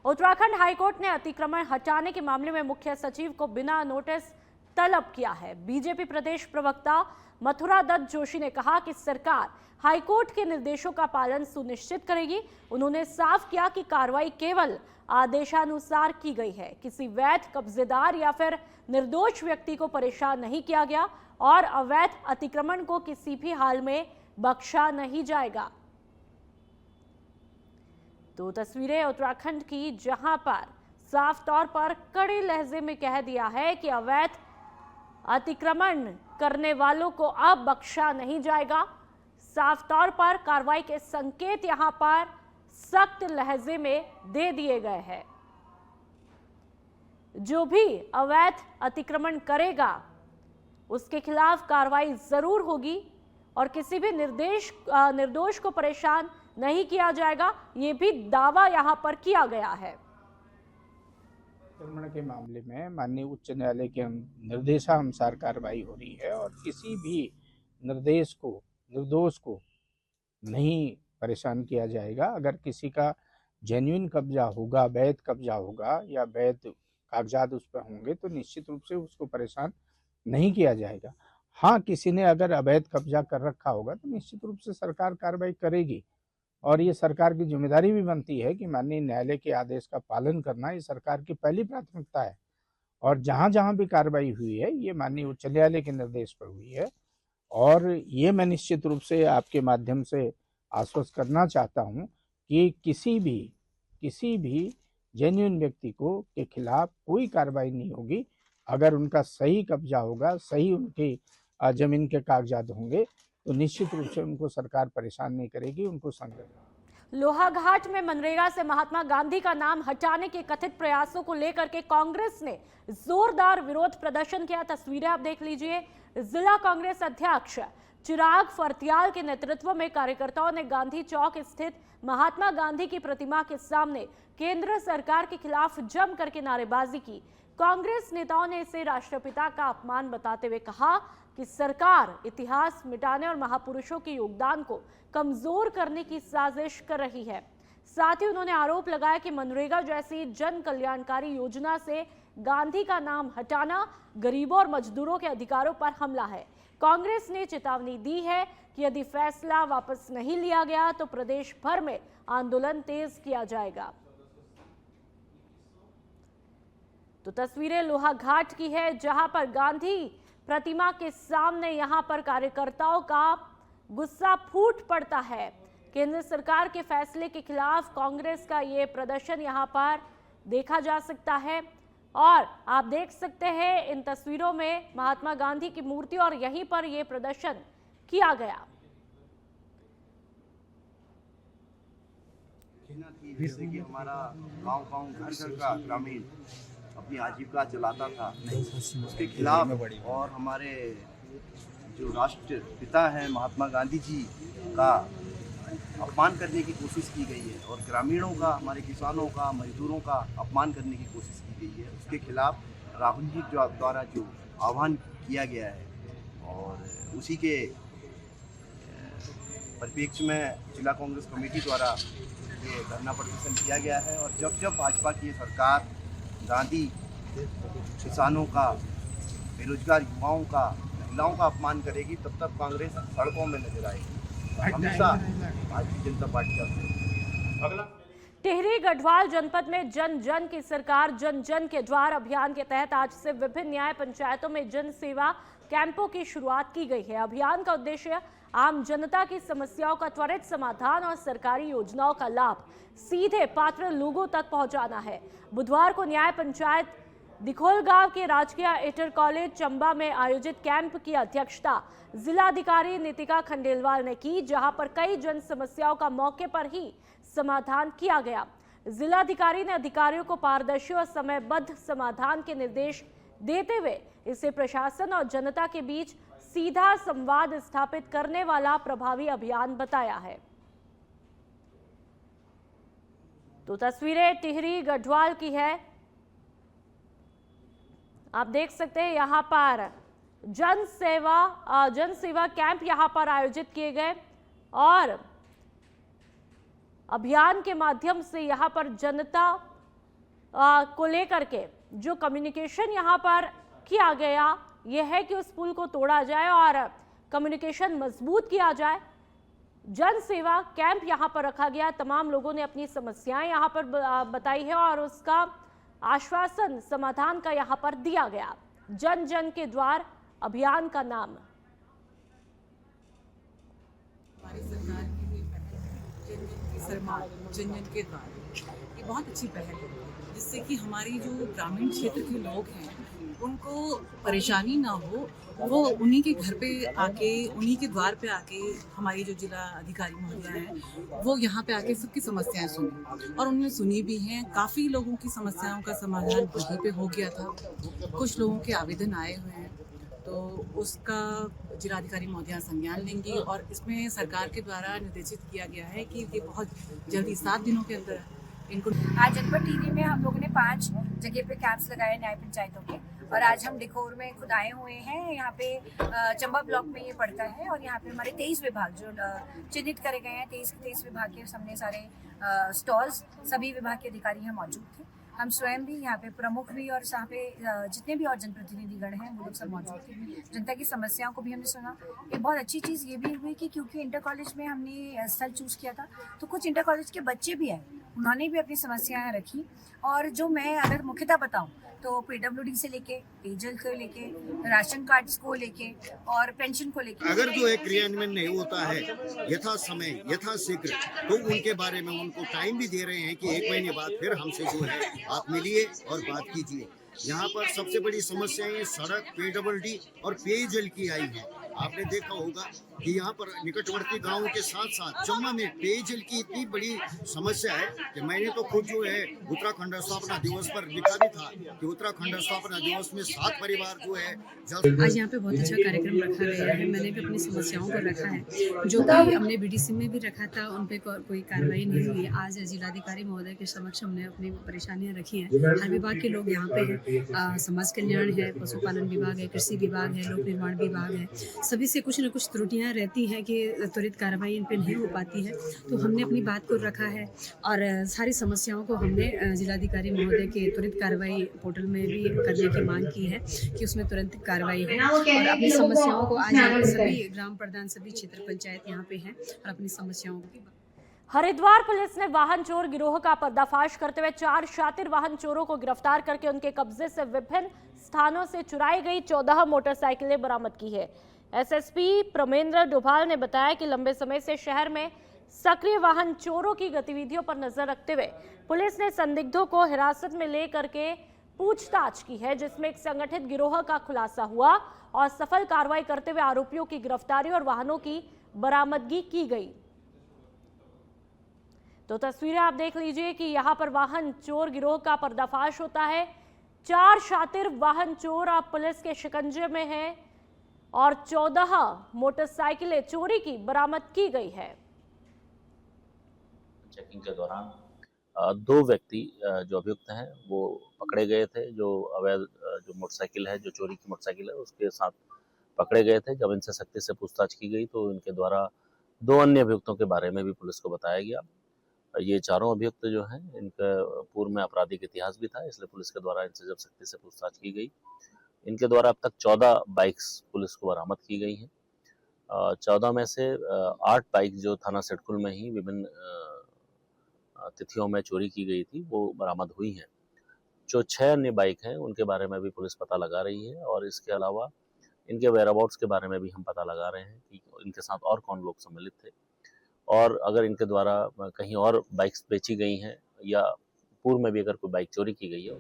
Uttarakhand high court ने अतिक्रमण हटाने के मामले में मुख्य सचिव को बिना नोटिस तलब किया है। बीजेपी प्रदेश प्रवक्ता मथुरा दत्त जोशी ने कहा कि सरकार हाईकोर्ट के निर्देशों का पालन सुनिश्चित करेगी। उन्होंने साफ किया कि कार्रवाई केवल आदेशानुसार की गई है, किसी वैध कब्जेदार या फिर निर्दोष व्यक्ति को परेशान नहीं किया गया और अवैध अतिक्रमण को किसी भी हाल में बख्शा नहीं जाएगा। तो तस्वीरें उत्तराखंड की, जहां पर साफ तौर पर कड़े लहजे में कह दिया है कि अवैध अतिक्रमण करने वालों को अब बख्शा नहीं जाएगा। साफ तौर पर कार्रवाई के संकेत यहां पर सख्त लहजे में दे दिए गए हैं। जो भी अवैध अतिक्रमण करेगा उसके खिलाफ कार्रवाई जरूर होगी और किसी भी निर्दोष को परेशान नहीं किया जाएगा, ये भी दावा यहां पर किया गया है। अतिक्रमण के मामले में माननीय उच्च न्यायालय के निर्देशानुसार कार्रवाई हो रही है और किसी भी निर्दोष को नहीं परेशान किया जाएगा। अगर किसी का जेन्युइन कब्जा होगा, वैध कब्जा होगा या वैध कागजात उस पर होंगे तो निश्चित रूप से उसको परेशान नहीं किया जाएगा। हाँ, किसी ने अगर अवैध कब्जा कर रखा होगा तो निश्चित रूप से सरकार कार्रवाई करेगी और ये सरकार की जिम्मेदारी भी बनती है कि माननीय न्यायालय के आदेश का पालन करना ये सरकार की पहली प्राथमिकता है। और जहाँ जहाँ भी कार्रवाई हुई है ये माननीय उच्च न्यायालय के निर्देश पर हुई है और ये मैं निश्चित रूप से आपके माध्यम से आश्वस्त करना चाहता हूँ कि किसी भी जेन्युइन व्यक्ति के खिलाफ कोई कार्रवाई नहीं होगी। अगर उनका सही कब्जा होगा, सही उनकी जमीन के कागजात होंगे तो निश्चित रूप से उनको सरकार परेशान नहीं करेगी, उनको संरक्षण। लोहाघाट में मनरेगा से महात्मा गांधी का नाम हटाने के कथित प्रयासों को लेकर के कांग्रेस ने जोरदार विरोध प्रदर्शन किया। तस्वीरें आप देख लीजिए। जिला कांग्रेस अध्यक्ष चिराग फर्त्याल के नेतृत्व में कार्यकर्ताओं ने गांधी चौक स्थित महात्मा गांधी की प्रतिमा के सामने केंद्र सरकार के खिलाफ जम करके नारेबाजी की। कांग्रेस नेताओं ने इसे राष्ट्रपिता का अपमान बताते हुए कहा कि सरकार इतिहास मिटाने और महापुरुषों के योगदान को कमजोर करने की साजिश कर रही है। साथ ही उन्होंने आरोप लगाया कि मनरेगा जैसी जन कल्याणकारी योजना से गांधी का नाम हटाना गरीबों और मजदूरों के अधिकारों पर हमला है। कांग्रेस ने चेतावनी दी है कि यदि फैसला वापस नहीं लिया गया तो प्रदेश भर में आंदोलन तेज किया जाएगा। तो तस्वीरें लोहाघाट की है, जहां पर गांधी प्रतिमा के सामने यहां पर कार्यकर्ताओं का गुस्सा फूट पड़ता है। केंद्र सरकार के फैसले के खिलाफ कांग्रेस का ये प्रदर्शन यहां पर देखा जा सकता है और आप देख सकते हैं इन तस्वीरों में महात्मा गांधी की मूर्ति और यहीं पर यह प्रदर्शन किया गया। जैसे कि हमारा गांव घर का ग्रामीण अपनी आजीविका चलाता था, उसके खिलाफ और हमारे जो राष्ट्रपिता हैं महात्मा गांधी जी का अपमान करने की कोशिश की गई है और ग्रामीणों का, हमारे किसानों का, मजदूरों का अपमान करने की कोशिश की गई है। उसके खिलाफ राहुल जी द्वारा जो आह्वान किया गया है और उसी के परिप्रेक्ष्य में जिला कांग्रेस कमेटी द्वारा ये धरना प्रदर्शन किया गया है। और जब भाजपा की सरकार गांधी, किसानों का, बेरोजगार युवाओं का, महिलाओं का अपमान करेगी तब तक कांग्रेस सड़कों में नजर आएगी। हमेशा भारतीय जनता पार्टी का अगला। टिहरी गढ़वाल जनपद में जन जन की सरकार जन जन के द्वार अभियान के तहत आज से विभिन्न न्याय पंचायतों में जन सेवा कैंपों की शुरुआत की गई है। अभियान का उद्देश्य आम जनता की समस्याओं का त्वरित समाधान और सरकारी योजनाओं का लाभ सीधे पात्र लोगों तक पहुंचाना है। बुधवार को न्याय पंचायत दिखोलगांव के राजकीय इंटर कॉलेज चंबा में आयोजित कैंप की अध्यक्षता जिलाधिकारी नितिका खंडेलवाल ने की, जहां पर कई जन समस्याओं का मौके पर ही समाधान किया गया। जिलाधिकारी ने अधिकारियों को पारदर्शी और समयबद्ध समाधान के निर्देश देते हुए इसे प्रशासन और जनता के बीच सीधा संवाद स्थापित करने वाला प्रभावी अभियान बताया है। तो तस्वीरें टिहरी गढ़वाल की है, आप देख सकते हैं। यहां पर जन सेवा कैंप यहां पर आयोजित किए गए और अभियान के माध्यम से यहां पर जनता को लेकर के जो कम्युनिकेशन यहाँ पर किया गया यह है कि उस पुल को तोड़ा जाए और कम्युनिकेशन मजबूत किया जाए। जन सेवा कैंप यहाँ पर रखा गया, तमाम लोगों ने अपनी समस्याएं यहाँ पर बताई है और उसका आश्वासन समाधान का यहाँ पर दिया गया। जन जन के द्वार अभियान का नाम। हमारी सरकार की ये पहल जन जन के द्वार, ये बहुत अच्छी पहल है, जिससे कि हमारी जो ग्रामीण क्षेत्र के लोग हैं उनको परेशानी ना हो। वो उन्हीं के घर पे आके, उन्हीं के द्वार पे आके, हमारी जो जिला अधिकारी महोदया हैं वो यहाँ पे आके सबकी समस्याएं सुनी और उन्होंने सुनी भी हैं। काफ़ी लोगों की समस्याओं का समाधान वहीं पे हो गया था। कुछ लोगों के आवेदन आए हुए हैं तो उसका जिलाधिकारी महोदया संज्ञान लेंगी और इसमें सरकार के द्वारा निर्देशित किया गया है कि ये बहुत जल्दी 7 दिनों के अंदर इनको। आज जनपद टीवी में हम लोगों ने 5 जगह पे कैंप्स लगाए न्याय पंचायतों के, और आज हम डिकोर में खुद आए हुए हैं। यहाँ पे चंबा ब्लॉक में ये पड़ता है और यहाँ पे हमारे 23 विभाग जो चिन्हित करे गए हैं, 23 विभाग के सामने सारे स्टॉल्स, सभी विभाग के अधिकारी यहाँ मौजूद थे। हम स्वयं भी यहाँ पे प्रमुख भी और यहाँ पे जितने भी और जनप्रतिनिधिगण हैं वो लोग सब मौजूद थे। जनता की समस्याओं को भी हमने सुना। एक बहुत अच्छी चीज़ ये भी हुई कि क्योंकि इंटर कॉलेज में हमने स्थल चूज़ किया था तो कुछ इंटर कॉलेज के बच्चे भी आए, उन्होंने भी अपनी समस्याएं रखी। और जो मैं अगर मुख्यतः बताऊं तो PWD से लेके पेयजल को लेके, राशन कार्ड्स को लेके और पेंशन को लेके, अगर जो है क्रियान्वयन नहीं होता है यथा समय यथा शीघ्र, तो उनके बारे में उनको टाइम भी दे रहे हैं कि 1 महीने बाद फिर हमसे जो है आप मिलिए और बात कीजिए। यहाँ पर सबसे बड़ी समस्याएं सड़क, PWD और पेयजल की आई है। आपने देखा होगा कि यहाँ पर निकटवर्ती गांवों के साथ साथ चम्बा में पेयजल की इतनी बड़ी समस्या है कि मैंने तो खुद जो है उत्तराखंड स्थापना दिवस पर लिखा भी था कि उत्तराखंड स्थापना दिवस में 7 परिवार जो है आज यहाँ पे बहुत अच्छा कार्यक्रम रखा गया है। मैंने भी अपनी समस्याओं को रखा है, जो कि हमने BDC में भी रखा था, उन पे कोई कार्रवाई नहीं हुई। आज जिलाधिकारी महोदय के समक्ष हमने अपनी परेशानियाँ रखी हैं। हर विभाग के लोग यहाँ पे हैं, समाज कल्याण है, पशुपालन विभाग है, कृषि विभाग है, लोक निर्माण विभाग है, सभी से कुछ न कुछ त्रुटियाँ रहती हैं कि त्वरित कार्रवाई इन पे नहीं हो पाती है। तो हमने अपनी बात को रखा है और सारी समस्याओं को हमने जिलाधिकारी महोदय के त्वरित कार्रवाई पोर्टल में भी करने की मांग की है कि उसमें तुरंत कार्रवाई हो और अपनी समस्याओं को आज यहाँ सभी ग्राम प्रधान, सभी क्षेत्र पंचायत यहाँ पे हैं और अपनी समस्याओं को। हरिद्वार पुलिस ने वाहन चोर गिरोह का पर्दाफाश करते हुए 4 शातिर वाहन चोरों को गिरफ्तार करके उनके कब्जे से विभिन्न स्थानों से चुराई गई 14 मोटरसाइकिलें बरामद की है। SSP प्रमेंद्र डोभाल ने बताया कि लंबे समय से शहर में सक्रिय वाहन चोरों की गतिविधियों पर नजर रखते हुए पुलिस ने संदिग्धों को हिरासत में लेकर के पूछताछ की है, जिसमें एक संगठित गिरोह का खुलासा हुआ और सफल कार्रवाई करते हुए आरोपियों की गिरफ्तारी और वाहनों की बरामदगी की गई। तो तस्वीरें आप देख लीजिए कि यहाँ पर वाहन चोर गिरोह का पर्दाफाश होता है। 4 शातिर वाहन चोर अब पुलिस के शिकंजे में हैं और 14 मोटरसाइकिलें चोरी की बरामद की गई है। चेकिंग के दौरान 2 व्यक्ति जो अभियुक्त हैं वो पकड़े गए थे। जो अवैध जो मोटरसाइकिल है, जो चोरी की मोटरसाइकिल है, उसके साथ पकड़े गए थे। जब इनसे सख्ती से पूछताछ की गई तो इनके द्वारा 2 अन्य अभियुक्तों के बारे में भी पुलिस को बताया गया। ये चारों अभियुक्त जो हैं इनका पूर्व में आपराधिक इतिहास भी था, इसलिए पुलिस के द्वारा इनसे जब सख्ती से पूछताछ की गई, इनके द्वारा अब तक 14 बाइक्स पुलिस को बरामद की गई हैं। 14 में से 8 बाइक जो थाना सिडकुल में ही विभिन्न तिथियों में चोरी की गई थी वो बरामद हुई हैं। जो 6 अन्य बाइक हैं उनके बारे में भी पुलिस पता लगा रही है और इसके अलावा इनके वेयरअबाउट्स के बारे में भी हम पता लगा रहे हैं कि इनके साथ और कौन लोग सम्मिलित थे और अगर इनके द्वारा कहीं और बाइक्स बेची गई हैं या पूर्व में भी अगर कोई बाइक चोरी की गई है।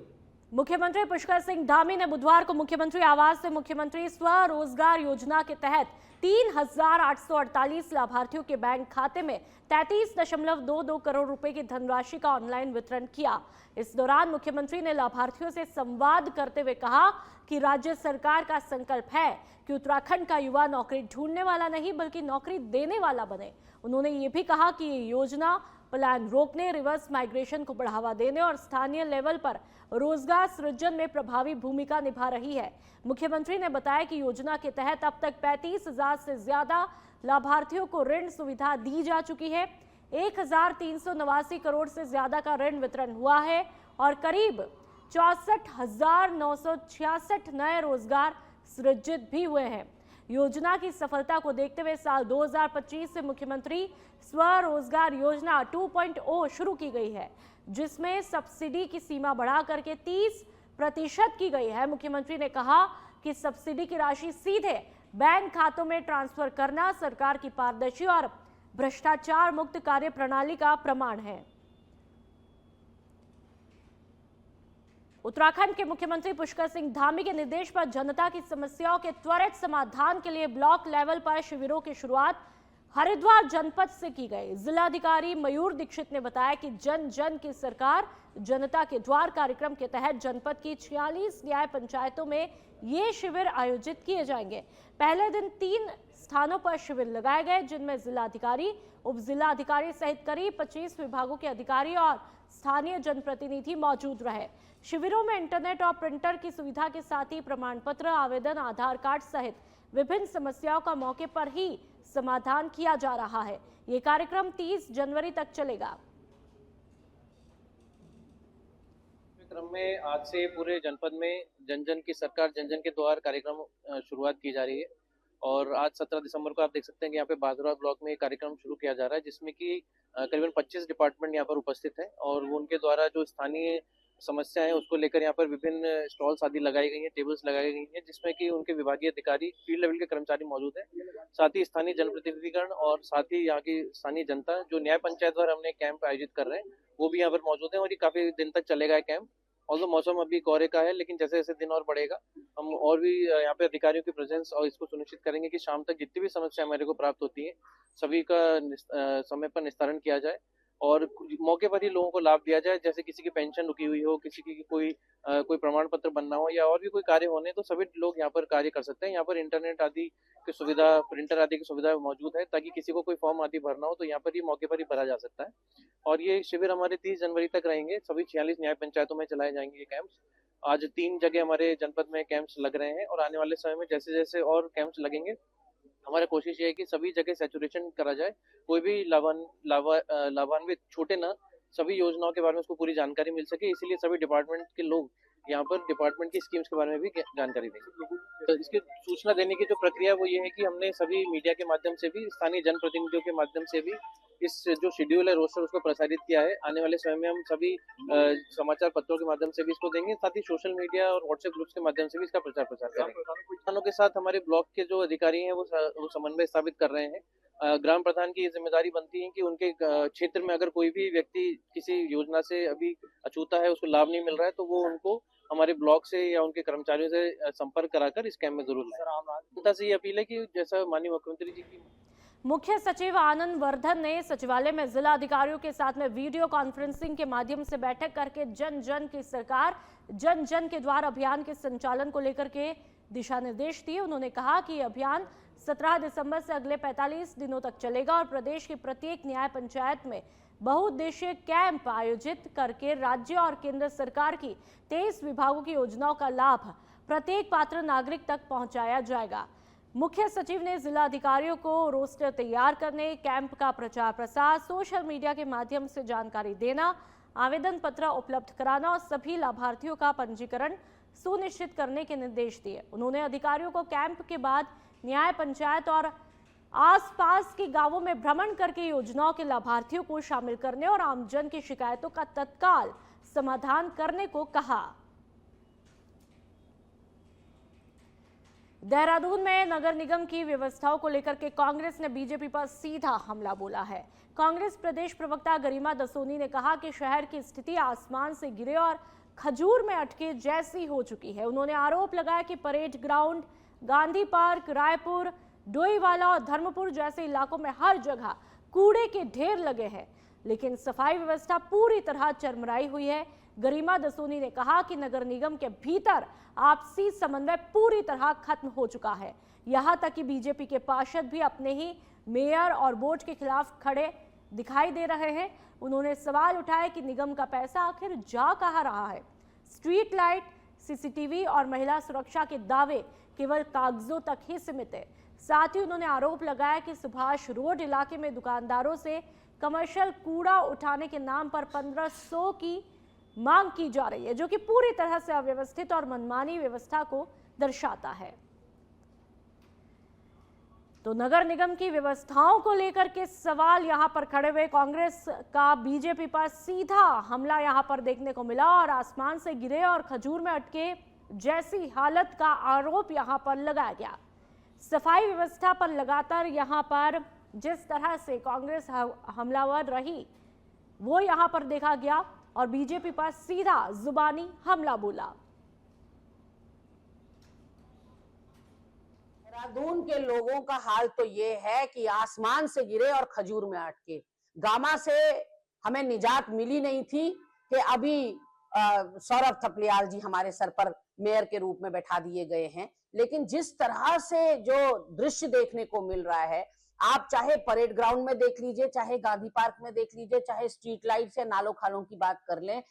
मुख्यमंत्री पुष्कर सिंह धामी ने बुधवार को मुख्यमंत्री आवास से मुख्यमंत्री स्वरोजगार योजना के तहत 3,848 लाभार्थियों के बैंक खाते में 33.22 करोड़ रुपए की धनराशि का ऑनलाइन वितरण किया। इस दौरान मुख्यमंत्री ने लाभार्थियों से संवाद करते हुए कहा कि राज्य सरकार का संकल्प है कि उत्तराखंड का युवा नौकरी ढूंढने वाला नहीं बल्कि नौकरी देने वाला बने। उन्होंने ये भी कहा कि ये योजना पलायन रोकने, रिवर्स माइग्रेशन को बढ़ावा देने और स्थानीय लेवल पर रोजगार सृजन में प्रभावी भूमिका निभा रही है। मुख्यमंत्री ने बताया कि योजना के तहत अब तक 35,000 से ज्यादा लाभार्थियों को ऋण सुविधा दी जा चुकी है। 1,389 करोड़ से ज्यादा का ऋण वितरण हुआ है और करीब 64,966 नए रोजगार सृजित भी हुए हैं। योजना की सफलता को देखते हुए साल 2025 से मुख्यमंत्री स्वरोजगार योजना 2.0 शुरू की गई है, जिसमें सब्सिडी की सीमा बढ़ा करके 30% की गई है। मुख्यमंत्री ने कहा कि सब्सिडी की राशि सीधे बैंक खातों में ट्रांसफर करना सरकार की पारदर्शी और भ्रष्टाचार मुक्त कार्य प्रणाली का प्रमाण है। उत्तराखंड के मुख्यमंत्री पुष्कर सिंह धामी के निर्देश पर जनता की समस्याओं के त्वरित समाधान के लिए ब्लॉक लेवल पर शिविरों की शुरुआत हरिद्वार जनपद से की गई। जिलाधिकारी मयूर दीक्षित ने बताया कि जन जन की सरकार जनता के द्वार कार्यक्रम के तहत जनपद की 46 न्याय पंचायतों में ये शिविर आयोजित किए जाएंगे। पहले दिन 3 स्थानों पर शिविर लगाए गए, जिनमें जिलाधिकारी, उप जिलाधिकारी सहित करीब 25 विभागों के अधिकारी और स्थानीय जनप्रतिनिधि मौजूद रहे। शिविरों में इंटरनेट और प्रिंटर की सुविधा के साथ ही प्रमाण पत्र, आवेदन, आधार कार्ड सहित विभिन्न समस्याओं का मौके पर ही समाधान किया जा रहा है। ये कार्यक्रम 30 जनवरी तक चलेगा। क्रम में आज से पूरे जनपद में जन जन की सरकार जन जन के द्वार कार्यक्रम शुरुआत की जा रही है और आज 17 दिसंबर को आप देख सकते हैं कि यहाँ पे बाजरा ब्लॉक में कार्यक्रम शुरू किया जा रहा है, जिसमें कि करीबन 25 डिपार्टमेंट यहाँ पर उपस्थित हैं और वो उनके द्वारा जो स्थानीय समस्या है उसको लेकर यहाँ पर विभिन्न स्टॉल्स आदि लगाई गई हैं, टेबल्स लगाई गई हैं, जिसमें कि उनके विभागीय अधिकारी, फील्ड लेवल के कर्मचारी मौजूद हैं, साथ ही स्थानीय जनप्रतिनिधिगण और साथ ही यहाँ की स्थानीय जनता जो न्याय पंचायत द्वारा हमने कैंप आयोजित कर रहे हैं वो भी यहाँ पर मौजूद है और ये काफी दिन तक चलेगा कैंप। ऑल्सो मौसम अभी कोहरे का है, लेकिन जैसे जैसे दिन और बढ़ेगा हम और भी यहाँ पे अधिकारियों की प्रेजेंस और इसको सुनिश्चित करेंगे कि शाम तक जितनी भी समस्या हमारे को प्राप्त होती है सभी का समय पर निस्तारण किया जाए और मौके पर ही लोगों को लाभ दिया जाए। जैसे किसी की पेंशन रुकी हुई हो, किसी की कोई प्रमाण पत्र बनना हो या और भी कोई कार्य होने, तो सभी लोग यहाँ पर कार्य कर सकते हैं। यहाँ पर इंटरनेट आदि की सुविधा, प्रिंटर आदि की सुविधा मौजूद है ताकि किसी को कोई फॉर्म आदि भरना हो तो यहाँ पर ही मौके पर ही भरा जा सकता है। और ये शिविर हमारे 30 जनवरी तक रहेंगे। सभी 46 न्याय पंचायतों में चलाए जाएंगे ये कैंप्स। आज 3 जगह हमारे जनपद में कैंप्स लग रहे हैं और आने वाले समय में जैसे जैसे और कैंप्स लगेंगे हमारा कोशिश ये है कि सभी जगह सैचुरेशन करा जाए, कोई भी लाभान्वित छोटे ना सभी योजनाओं के बारे में उसको पूरी जानकारी मिल सके। इसीलिए सभी डिपार्टमेंट के लोग यहाँ पर डिपार्टमेंट की स्कीम्स के बारे में भी जानकारी देंगे। तो इसकी सूचना देने की जो प्रक्रिया वो ये है कि हमने सभी मीडिया के माध्यम से भी, स्थानीय जनप्रतिनिधियों के माध्यम से भी इस जो शेड्यूल है, रोस्टर, उसको प्रसारित किया है। आने वाले समय में हम सभी समाचार पत्रों के माध्यम से भी इसको देंगे, साथ ही सोशल मीडिया और व्हाट्सएप ग्रुप्स के माध्यम से भी इसका प्रचार करेंगे। किसानों के साथ हमारे ब्लॉक के जो अधिकारी हैं वो समन्वय स्थापित कर रहे हैं। ग्राम प्रधान की जिम्मेदारी बनती है कि उनके क्षेत्र में अगर कोई भी व्यक्ति किसी योजना से अभी अछूता है, उसको लाभ नहीं मिल रहा है, तो वो उनको हमारे ब्लॉक से या उनके कर्मचारियों से संपर्क कराकर इस कैंप में जरूर लाएं। जनता से ये अपील है कि जैसा माननीय मुख्यमंत्री जी की मुख्य सचिव आनंद वर्धन ने सचिवालय में जिला अधिकारियों के साथ में वीडियो कॉन्फ्रेंसिंग के माध्यम से बैठक करके जन जन की सरकार जन जन के द्वार अभियान के संचालन को लेकर के दिशा निर्देश दिए। उन्होंने कहा कि अभियान 17 दिसंबर से अगले 45 दिनों तक चलेगा और प्रदेश की प्रत्येक न्याय पंचायत में बहुउद्देशीय कैंप आयोजित करके राज्य और केंद्र सरकार की 23 विभागों की योजनाओं का लाभ प्रत्येक पात्र नागरिक तक पहुंचाया जाएगा। मुख्य सचिव ने जिला अधिकारियों को रोस्टर तैयार करने, कैंप का प्रचार प्रसार, सोशल मीडिया के माध्यम से जानकारी देना, आवेदन पत्र उपलब्ध कराना और सभी लाभार्थियों का पंजीकरण सुनिश्चित करने के निर्देश दिए। उन्होंने अधिकारियों को कैंप के बाद न्याय पंचायत और आसपास के गांवों में भ्रमण करके योजनाओं के लाभार्थियों को शामिल करने और आमजन की शिकायतों का तत्काल समाधान करने को कहा। देहरादून में नगर निगम की व्यवस्थाओं को लेकर के कांग्रेस ने बीजेपी पर सीधा हमला बोला है। कांग्रेस प्रदेश प्रवक्ता गरिमा दसोनी ने कहा कि शहर की स्थिति आसमान से गिरे और खजूर में अटके जैसी हो चुकी है। उन्होंने आरोप लगाया कि parade ground, Gandhi park, Raipur, Doiwala और धर्मपुर जैसे इलाकों में हर जगह कूड़े के ढेर लगे हैं, लेकिन सफाई व्यवस्था पूरी तरह चरमराई हुई है। गरिमा दसोनी ने कहा कि नगर निगम के भीतर आपसी समन्वय पूरी तरह खत्म हो चुका है। यहां तक कि बीजेपी के पार्षद भी अपने ही मेयर और बोर्ड के खिलाफ खड़े दिखाई दे रहे हैं। उन्होंने सवाल उठाए कि निगम का पैसा आखिर जा कहां रहा है। स्ट्रीट लाइट, सीसीटीवी और महिला सुरक्षा के दावे केवल कागजों तक ही सीमित है। साथ ही उन्होंने आरोप लगाया कि सुभाष रोड इलाके में दुकानदारों से कमर्शियल कूड़ा उठाने के नाम पर 1500 की मांग की जा रही है, जो कि पूरी तरह से अव्यवस्थित और मनमानी व्यवस्था को दर्शाता है। तो नगर निगम की व्यवस्थाओं को लेकर के सवाल यहां पर खड़े हुए। कांग्रेस का बीजेपी पर सीधा हमला यहां पर देखने को मिला और आसमान से गिरे और खजूर में अटके जैसी हालत का आरोप यहां पर लगाया गया। सफाई व्यवस्था पर लगातार यहां पर जिस तरह से कांग्रेस हमलावर रही वो यहां पर देखा गया और बीजेपी पर सीधा जुबानी हमला बोला। देहरादून के लोगों का हाल तो ये है कि आसमान से गिरे और खजूर में अटके। गामा से हमें निजात मिली नहीं थी कि अभी सौरभ थपलियाल जी हमारे सर पर मेयर के रूप में बैठा दिए गए हैं, लेकिन जिस तरह से जो दृश्य देखने को मिल रहा है, आप चाहे परेड ग्राउंड में देख लीजिए, चाहे गांधी पार्क में देख लीजिए, चाहे स्ट्रीट लाइट्स या नालों खालों की बात कर लें,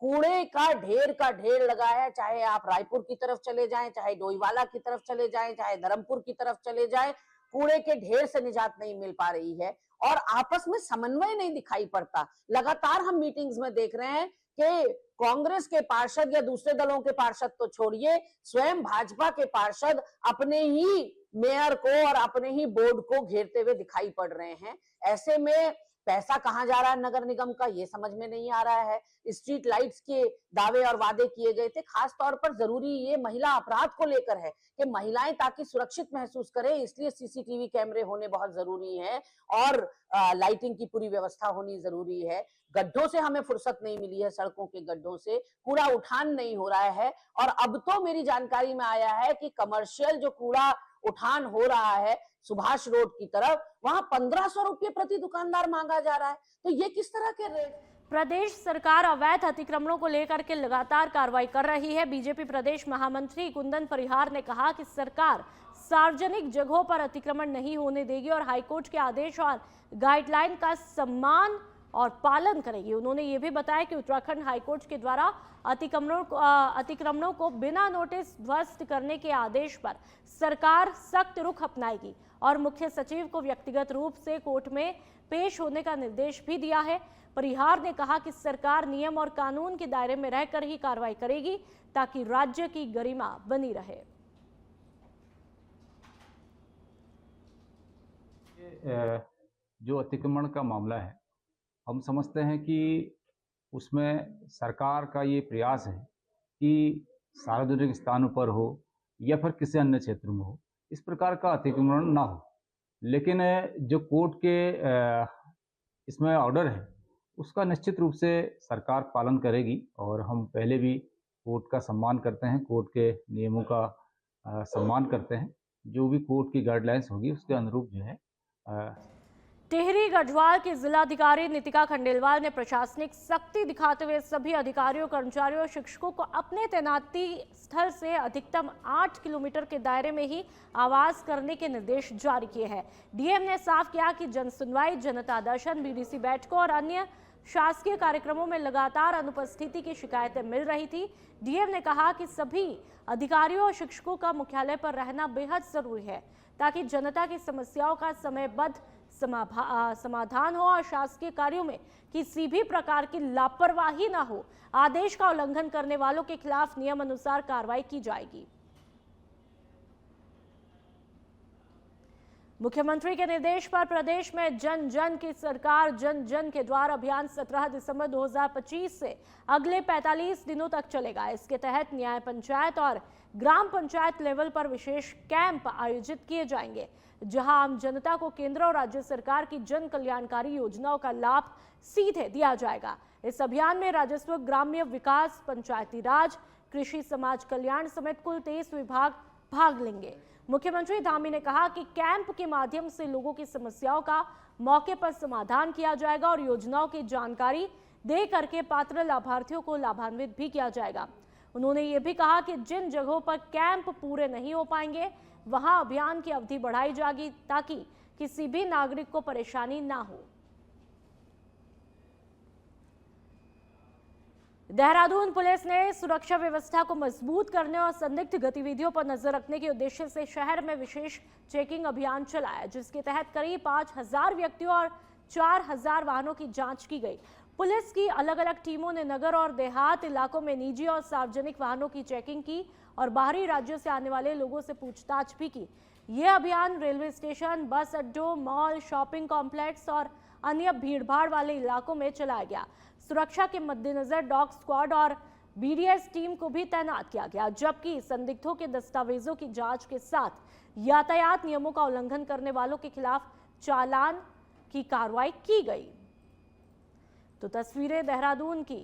कूड़े का ढेर लगा है। चाहे आप रायपुर की तरफ चले जाएं, चाहे डोईवाला की तरफ चले जाएं, चाहे धर्मपुर की तरफ चले जाएं, कूड़े के ढेर से निजात नहीं मिल पा रही है और आपस में समन्वय नहीं दिखाई पड़ता। लगातार हम मीटिंग्स में देख रहे हैं कि कांग्रेस के पार्षद या दूसरे दलों के पार्षद तो छोड़िए, स्वयं भाजपा के पार्षद अपने ही मेयर को और अपने ही बोर्ड को घेरते हुए दिखाई पड़ रहे हैं। ऐसे में पैसा कहां जा रहा है नगर निगम का, ये समझ में नहीं आ रहा है। स्ट्रीट लाइट्स के दावे और वादे किए गए थे, खास तौर पर जरूरी ये महिला अपराध को लेकर है कि महिलाएं ताकि सुरक्षित महसूस करें, इसलिए सीसीटीवी कैमरे होने बहुत जरूरी है और लाइटिंग की पूरी व्यवस्था होनी जरूरी है। गड्ढों से हमें फुर्सत नहीं मिली है, सड़कों के गड्ढों से कूड़ा उठान नहीं हो रहा है और अब तो मेरी जानकारी में आया है कि कमर्शियल जो कूड़ा उठान हो रहा है सुभाष रोड की तरफ, वहां 1500 रुपये प्रति दुकानदार मांगा जा रहा है। तो ये किस तरह के रेट? प्रदेश सरकार अवैध अतिक्रमणों को लेकर के लगातार कार्रवाई कर रही है। बीजेपी प्रदेश महामंत्री कुंदन परिहार ने कहा कि सरकार सार्वजनिक जगहों पर अतिक्रमण नहीं होने देगी और हाईकोर्ट के आदेश और गाइडलाइन का सम्मान और पालन करेगी। उन्होंने ये भी बताया कि उत्तराखंड हाईकोर्ट के द्वारा अतिक्रमणों को बिना नोटिस ध्वस्त करने के आदेश पर सरकार सख्त रुख अपनाएगी और मुख्य सचिव को व्यक्तिगत रूप से कोर्ट में पेश होने का निर्देश भी दिया है। परिहार ने कहा कि सरकार नियम और कानून के दायरे में रहकर ही कार्रवाई करेगी ताकि राज्य की गरिमा बनी रहे। जो अतिक्रमण का मामला है, हम समझते हैं कि उसमें सरकार का ये प्रयास है कि सार्वजनिक स्थानों पर हो या फिर किसी अन्य क्षेत्र में हो, इस प्रकार का अतिक्रमण ना हो। लेकिन जो कोर्ट के इसमें ऑर्डर है उसका निश्चित रूप से सरकार पालन करेगी और हम पहले भी कोर्ट का सम्मान करते हैं, कोर्ट के नियमों का सम्मान करते हैं। जो भी कोर्ट की गाइडलाइंस होगी उसके अनुरूप जो है। टिहरी गढ़वाल के जिलाधिकारी नितिका खंडेलवाल ने प्रशासनिक सख्ती दिखाते हुए सभी अधिकारियों, कर्मचारियों और शिक्षकों को अपने तैनाती स्थल से अधिकतम 8 किलोमीटर के दायरे में ही आवास करने के निर्देश जारी किए हैं। डीएम ने साफ किया कि जनसुनवाई, जनता दर्शन, बीडीसी बैठकों और अन्य शासकीय कार्यक्रमों में लगातार अनुपस्थिति की शिकायतें मिल रही थी। डीएम ने कहा कि सभी अधिकारियों और शिक्षकों का मुख्यालय पर रहना बेहद जरूरी है ताकि जनता की समस्याओं का समयबद्ध समाधान हो और शासकीय कार्यों में किसी भी प्रकार की लापरवाही ना हो। आदेश का उल्लंघन करने वालों के खिलाफ नियम अनुसार कार्रवाई की जाएगी। मुख्यमंत्री के निर्देश पर प्रदेश में जन जन की सरकार जन जन के द्वार अभियान 17 दिसंबर 2025 से अगले 45 दिनों तक चलेगा। इसके तहत न्याय पंचायत और ग्राम पंचायत लेवल पर विशेष कैंप आयोजित किए जाएंगे, जहां आम जनता को केंद्र और राज्य सरकार की जन कल्याणकारी योजनाओं का लाभ सीधे दिया जाएगा। इस अभियान में राजस्व, ग्राम्य विकास, पंचायती राज, कृषि, समाज कल्याण समेत कुल 23 विभाग भाग लेंगे। मुख्यमंत्री धामी ने कहा कि कैंप के माध्यम से लोगों की समस्याओं का मौके पर समाधान किया जाएगा और योजनाओं की जानकारी दे करके पात्र लाभार्थियों को लाभान्वित भी किया जाएगा। उन्होंने ये भी कहा कि जिन जगहों पर कैंप पूरे नहीं हो पाएंगे वहां अभियान की अवधि बढ़ाई जाएगी ताकि किसी भी नागरिक को परेशानी ना हो। देहरादून पुलिस ने सुरक्षा व्यवस्था को मजबूत करने और संदिग्ध गतिविधियों पर नजर रखने के उद्देश्य से शहर में विशेष चेकिंग अभियान चलाया, जिसके तहत करीब 5000 व्यक्तियों और 4000 वाहनों की जांच की गई। पुलिस की अलग अलग टीमों ने नगर और देहात इलाकों में निजी और सार्वजनिक वाहनों की चेकिंग की और बाहरी राज्यों से आने वाले लोगों से पूछताछ भी की। यह अभियान रेलवे स्टेशन, बस अड्डों, मॉल, शॉपिंग कॉम्प्लेक्स और अन्य भीड़भाड़ वाले इलाकों में चलाया गया। सुरक्षा के मद्देनजर डॉग स्क्वाड और बीडीएस टीम को भी तैनात किया गया, जबकि संदिग्धों के दस्तावेजों की जांच के साथ यातायात नियमों का उल्लंघन करने वालों के खिलाफ चालान की कार्रवाई की गई। तो तस्वीरें देहरादून की।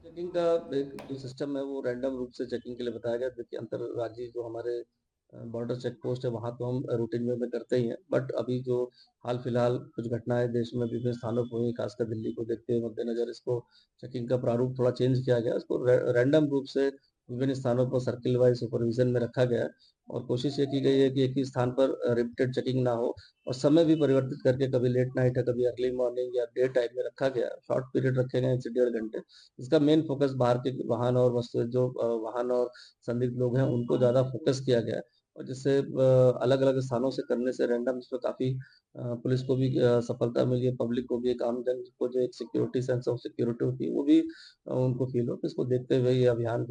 चेकिंग का एक जो सिस्टम है वो रैंडम रूप से चेकिंग के लिए बताया गया। देखिए अंतर्राज्यीय जो हमारे बॉर्डर चेक पोस्ट है वहाँ तो हम रूटीन में करते ही हैं, बट अभी जो हाल फिलहाल कुछ घटनाएं देश में विभिन्न स्थानों पर हुई, खासकर दिल्ली को देखते हुए मद्देनजर इसको चेकिंग का प्रारूप थोड़ा चेंज किया गया। इसको रैंडम रूप से विभिन्न स्थानों पर सर्किल वाइज सुपरविजन में रखा गया है और कोशिश ये की गई है कि एक ही स्थान पर रिपीटेड चेकिंग ना हो और समय भी परिवर्तित करके कभी लेट नाइट है, कभी अर्ली मॉर्निंग या डे टाइम में रखा गया है। शॉर्ट पीरियड रखे गए 1 से 1.5 घंटे। इसका मेन फोकस बाहर के वाहन और वस्तु जो वाहन और संदिग्ध लोग हैं उनको ज़्यादा फोकस किया गया है और जिससे अलग अलग स्थानों से करने से रैंडम इसमें काफ़ी पुलिस को भी सफलता मिली है, पब्लिक को भी, एक आम जन को जो एक सिक्योरिटी सेंस ऑफ सिक्योरिटी होती है वो भी उनको फील हो। तो इसको देखते हुए ये अभियान